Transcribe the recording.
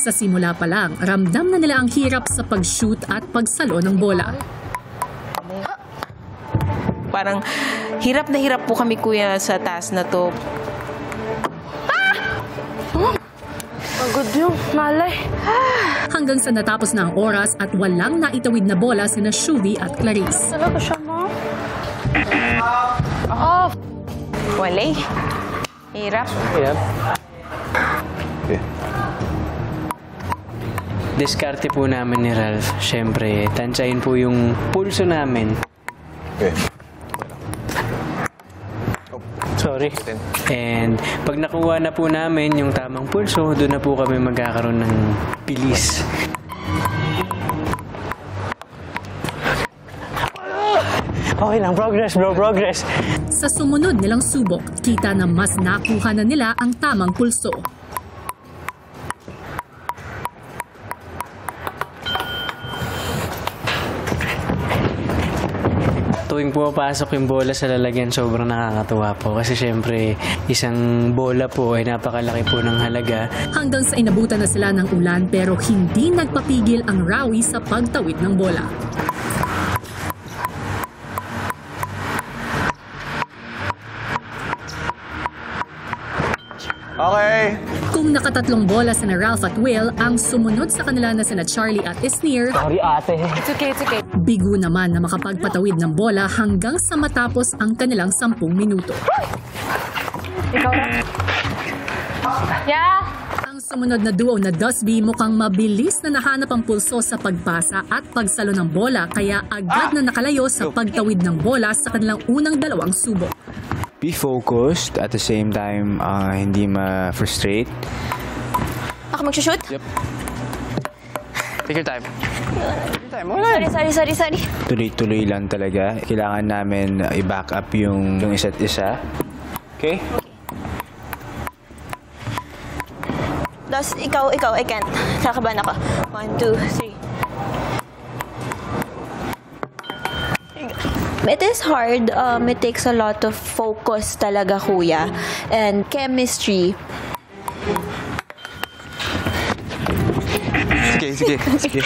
Sa simula pa lang, ramdam na nila ang hirap sa pag-shoot at pagsalo ng bola. Parang hirap na hirap po kami, kuya, sa task na to. Pagod yung malay. Hanggang sa natapos na ang oras at walang naitawid na bola sina Shuvi at Clarice. Talaga siya, ma? Walay. Hirap. Hirap. Okay. Diskarte po namin ni Ralph. Siyempre, tansyahin po yung pulso namin. Okay. Sorry. And pag nakuha na po namin yung tamang pulso, doon na po kami magkakaroon ng bilis. Okay lang, progress bro, progress. Sa sumunod nilang subok, kita na mas nakuha na nila ang tamang pulso. Tuwing pumapasok yung bola sa lalagyan, sobrang nakakatuwa po. Kasi syempre, isang bola po ay napakalaki po ng halaga. Hanggang sa inabutan na sila ng ulan pero hindi nagpapigil ang Rawi sa pagtawid ng bola. Okay. Kung nakatatlong bola sina Ralph at Will, ang sumunod sa kanila na sina Charlie at Isnir, Sorry ate. It's okay, it's okay. bigo naman na makapagpatawid ng bola hanggang sa matapos ang kanilang 10 minuto. Ikaw na. Yeah! Ang sumunod na duo na Dusby mukhang mabilis na nahanap ang pulso sa pagpasa at pagsalo ng bola kaya agad na nakalayo sa pagtawid ng bola sa kanilang unang dalawang subok. Be focused at the same time, hindi ma-frustrate. Ako mag-shoot? Yep. Take your time. Sorry. Tuloy-tuloy lang talaga. Kailangan namin i-back up yung isa't isa. Okay? Das, ikaw, I can't. Nakabahan ako. 1, 2, 3. It is hard. It takes a lot of focus talaga, kuya. And chemistry. Sige.